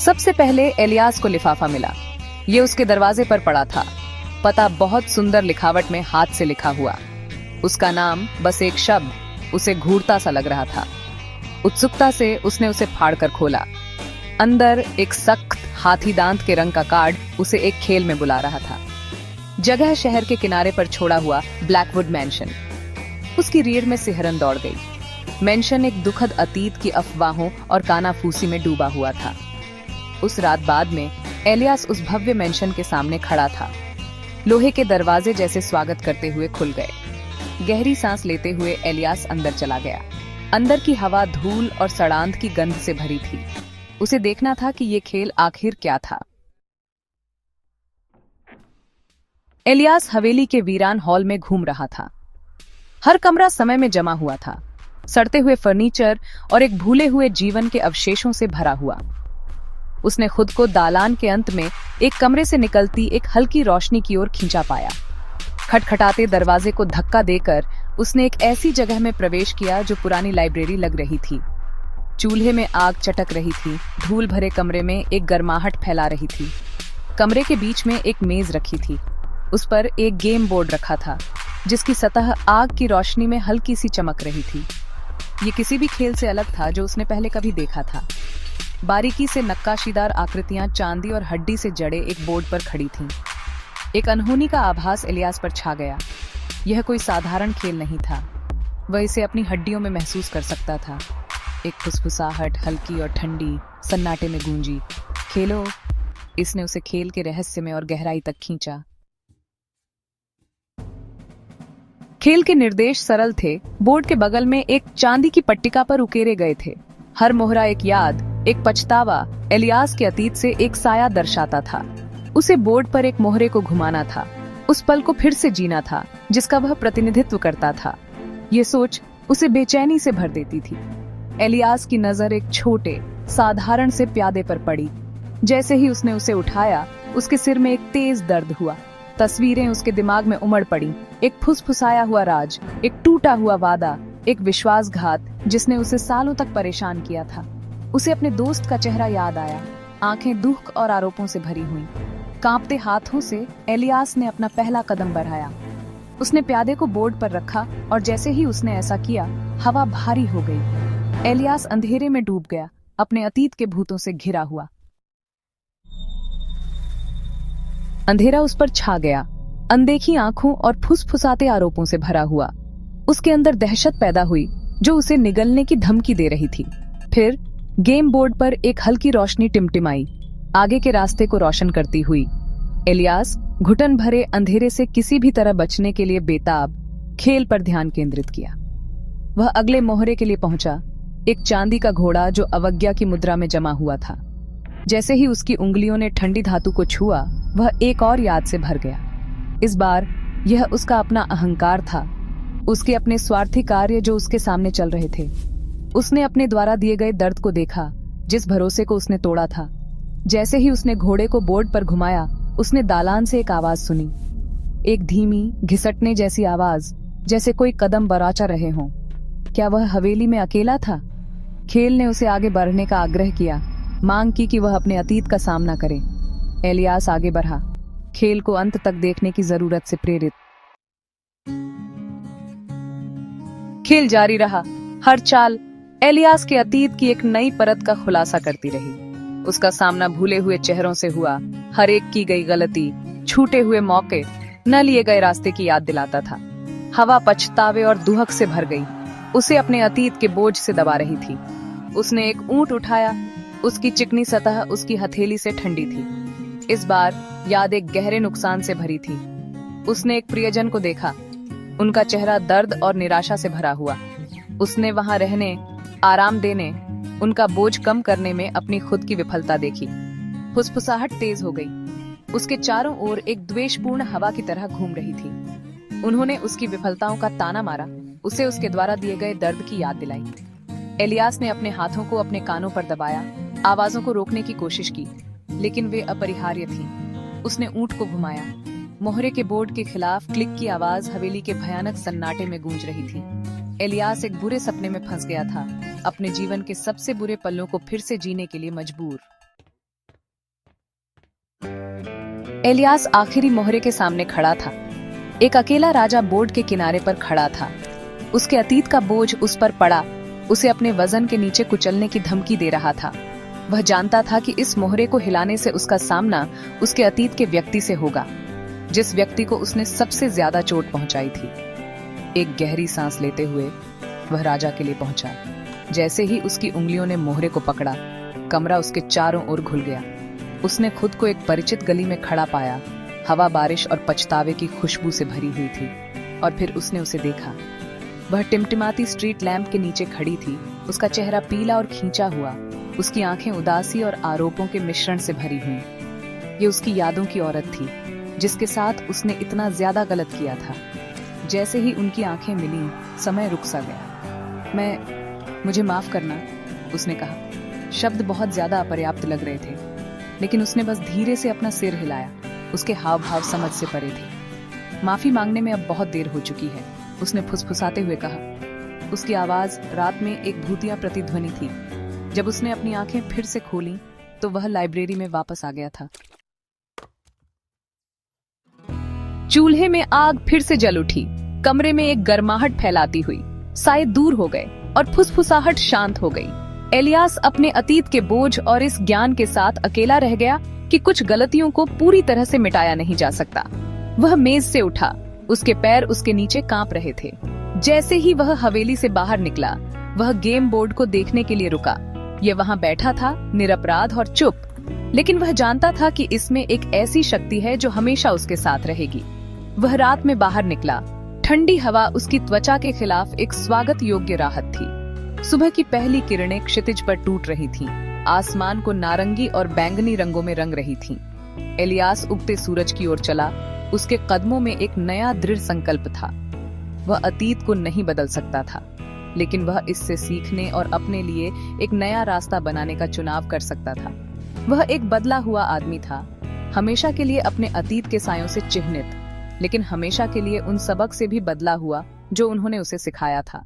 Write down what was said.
सबसे पहले एलियास को लिफाफा मिला। ये उसके दरवाजे पर पड़ा था। पता बहुत सुंदर लिखावट में हाथ से लिखा हुआ। उसका नाम बस एक शब्द उसे घूरता सा लग रहा था। उत्सुकता से उसने उसे फाड़कर खोला। अंदर एक सख्त हाथी दांत के रंग का कार्ड उसे एक खेल में बुला रहा था। जगह शहर के किनारे पर छोड़ा हुआ ब्लैकवुड मैंशन। उसकी रीढ़ में सिहरन दौड़ गई। मैंशन एक दुखद अतीत की अफवाहों और कानाफूसी में डूबा हुआ था। उस रात बाद में एलियास उस भव्य मैंशन के सामने खड़ा था। लोहे के दरवाजे जैसे स्वागत करते हुए खुल गए। गहरी सांस लेते हुए एलियास अंदर चला गया। अंदर की हवा धूल और सड़ांध की गंध से भरी थी। उसे देखना था कि ये खेल आखिर क्या था। एलियास हवेली के वीरान हॉल में घूम रहा था। हर कमरा समय में जमा हुआ था, सड़ते हुए फर्नीचर और एक भूले हुए जीवन के अवशेषों से भरा हुआ। उसने खुद को दालान के अंत में एक कमरे से निकलती एक हल्की रोशनी की ओर खींचा पाया। खटखटाते दरवाजे को धक्का देकर उसने एक ऐसी जगह में प्रवेश किया जो पुरानी लाइब्रेरी लग रही थी। चूल्हे में आग चटक रही थी। धूल भरे कमरे में एक गर्माहट फैला रही थी। कमरे के बीच में एक मेज रखी थी। उस पर एक गेम बोर्ड रखा था, जिसकी सतह आग की रोशनी में हल्की सी चमक रही थी। ये किसी भी खेल से अलग था जो उसने पहले कभी देखा था। बारीकी से नक्काशीदार आकृतियां चांदी और हड्डी से जड़े एक बोर्ड पर खड़ी थीं। एक अनहोनी का आभास एलियास पर छा गया। यह कोई साधारण खेल नहीं था। वह इसे अपनी हड्डियों में महसूस कर सकता था। एक फुसफुसाहट हल्की और ठंडी सन्नाटे में गूंजी। खेलो। इसने उसे खेल के रहस्य में और गहराई तक खींचा। खेल के निर्देश सरल थे। बोर्ड के बगल में एक चांदी की पट्टिका पर उकेरे गए थे। हर मोहरा एक याद, एक पछतावा, एलियास के अतीत से एक साया दर्शाता था। उसे बोर्ड पर एक मोहरे को घुमाना था, उस पल को फिर से जीना था जिसका वह प्रतिनिधित्व करता था। ये सोच उसे बेचैनी से भर देती थी। एलियास की नजर एक छोटे साधारण से प्यादे पर पड़ी। जैसे ही उसने उसे उठाया, उसके सिर में एक तेज दर्द हुआ। तस्वीरें उसके दिमाग में उमड़ पड़ी। एक फुसफुसाया हुआ राज, एक टूटा हुआ वादा, एक विश्वासघात जिसने उसे सालों तक परेशान किया था। उसे अपने दोस्त का चेहरा याद आया। आंखें दुख और आरोपों से भरी हुईं। कांपते हाथों से एलियास ने अपना पहला कदम बढ़ाया। उसने प्यादे को बोर्ड पर रखा और जैसे ही उसने ऐसा किया, हवा भारी हो गई। एलियास अंधेरे में डूब गया, अपने अतीत के भूतों से घिरा हुआ। अंधेरा उस पर छा गया, अनदेखी आंखों और फुसफुसाते आरोपों से भरा हुआ। उसके अंदर दहशत पैदा हुई जो उसे निगलने की धमकी दे रही थी। फिर गेम बोर्ड पर एक हल्की रोशनी टिमटिमाई, आगे के रास्ते को रोशन करती हुई। एलियास घुटन भरे अंधेरे से किसी भी तरह बचने के लिए बेताब खेल पर ध्यान केंद्रित किया। वह अगले मोहरे के लिए पहुंचा, एक चांदी का घोड़ा जो अवज्ञा की मुद्रा में जमा हुआ था। जैसे ही उसकी उंगलियों ने ठंडी धातु को छुआ, वह एक और याद से भर गया। इस बार यह उसका अपना अहंकार था, उसके अपने स्वार्थी कार्य जो उसके सामने चल रहे थे। उसने अपने द्वारा दिए गए दर्द को देखा, जिस भरोसे को उसने तोड़ा था। जैसे ही उसने घोड़े को बोर्ड पर घुमाया, उसने दालान से एक आवाज सुनी, एक धीमी घिसटने जैसी आवाज, जैसे कोई कदम बराचा रहे हों। क्या वह हवेली में अकेला था? खेल ने उसे आगे बढ़ने का आग्रह किया, मांग की कि वह अपने अतीत का सामना करे। एलियास आगे बढ़ा, खेल को अंत तक देखने की जरूरत से प्रेरित। खेल जारी रहा। हर चाल एलियास के अतीत की एक नई परत का खुलासा करती रही। उसका सामना भूले हुए चेहरों से हुआ। हर एक की गई गलती, छूटे हुए मौके, न लिए गए रास्ते की याद दिलाता था। हवा पछतावे और दुहक से भर गई, उसे अपने अतीत के बोझ से दबा रही थी। उसने एक ऊंट उठाया, उसकी चिकनी सतह उसकी हथेली से ठंडी थी। इस बार याद एक गहरे नुकसान से भरी थी। उसने एक प्रियजन को देखा, उनका चेहरा दर्द और निराशा से भरा हुआ। उसने वहां रहने, आराम देने, उनका बोझ कम करने में अपनी खुद की विफलता देखी। फुसफुसाहट तेज हो गई। उसके चारों ओर एक द्वेषपूर्ण हवा की तरह घूम रही थी। उन्होंने उसकी विफलताओं का ताना मारा, उसे उसके द्वारा दिए गए दर्द की याद दिलाई। एलियास ने अपने हाथों को अपने कानों पर दबाया, आवाजों को रोकने की कोशिश की, लेकिन वे अपरिहार्य थीं। उसने ऊंट को घुमाया। मोहरे के बोर्ड के खिलाफ क्लिक की आवाज हवेली के भयानक सन्नाटे में गूंज रही थी। एलियास एक बुरे सपने में फंस गया था, अपने जीवन के सबसे बुरे पलों को फिर से जीने के लिए मजबूर। एलियास आखिरी मोहरे के सामने खड़ा था। एक अकेला राजा बोर्ड के किनारे पर खड़ा था। उसके अतीत का बोझ उस पर पड़ा, उसे अपने वजन के नीचे कुचलने की धमकी दे रहा था। वह जानता था कि इस मोहरे को हिलाने से उसका सामना उसके अतीत के व्यक्ति से होगा, जिस व्यक्ति को उसने सबसे ज्यादा चोट पहुंचाई थी। एक गहरी सांस लेते हुए वह राजा के लिए पहुंचा। जैसे ही उसकी उंगलियों ने मोहरे को पकड़ा, कमरा उसके चारों ओर घुल गया। उसने खुद को एक परिचित गली में खड़ा पाया। हवा बारिश और पछतावे की खुशबू से भरी हुई थी। और फिर उसने उसे देखा। वह टिमटिमाती स्ट्रीट लैंप के नीचे खड़ी थी। उसका चेहरा पीला और खींचा हुआ, उसकी आंखें उदासी और आरोपों के मिश्रण से भरी हुई। ये उसकी यादों की औरत थी, जिसके साथ उसने इतना ज्यादा गलत किया था। जैसे ही उनकी आंखें मिली, समय रुक सा गया। मुझे माफ करना, उसने कहा। शब्द बहुत ज्यादा अपर्याप्त लग रहे थे, लेकिन उसने बस धीरे से अपना सिर हिलाया। उसके हाव भाव समझ से परे थे। माफी मांगने में अब बहुत देर हो चुकी है, उसने फुसफुसाते हुए कहा। उसकी आवाज रात में एक भूतिया प्रतिध्वनि थी। जब उसने अपनी आंखें फिर से खोली तो वह लाइब्रेरी में वापस आ गया था। चूल्हे में आग फिर से जल उठी। कमरे में एक गर्माहट फैलाती हुई साए दूर हो गए और फुसफुसाहट शांत हो गई। एलियास अपने अतीत के बोझ और इस ज्ञान के साथ अकेला रह गया कि कुछ गलतियों को पूरी तरह से मिटाया नहीं जा सकता। वह मेज से उठा, उसके पैर उसके नीचे कांप रहे थे। जैसे ही वह हवेली से बाहर निकला, वह गेम बोर्ड को देखने के लिए रुका। यह वहां बैठा था, निरपराध और चुप, लेकिन वह जानता था कि इसमें एक ऐसी शक्ति है जो हमेशा उसके साथ रहेगी। वह रात में बाहर निकला। ठंडी हवा उसकी त्वचा के खिलाफ एक स्वागत योग्य राहत थी। सुबह की पहली किरणें क्षितिज पर टूट रही थीं, आसमान को नारंगी और बैंगनी रंगों में रंग रही थीं। एलियास उगते सूरज की ओर चला। उसके कदमों में एक नया दृढ़ संकल्प था। वह अतीत को नहीं बदल सकता था, लेकिन वह इससे सीखने और अपने लिए एक नया रास्ता बनाने का चुनाव कर सकता था। वह एक बदला हुआ आदमी था, हमेशा के लिए अपने अतीत के सायों से चिह्नित, लेकिन हमेशा के लिए उन सबक से भी बदला हुआ जो उन्होंने उसे सिखाया था।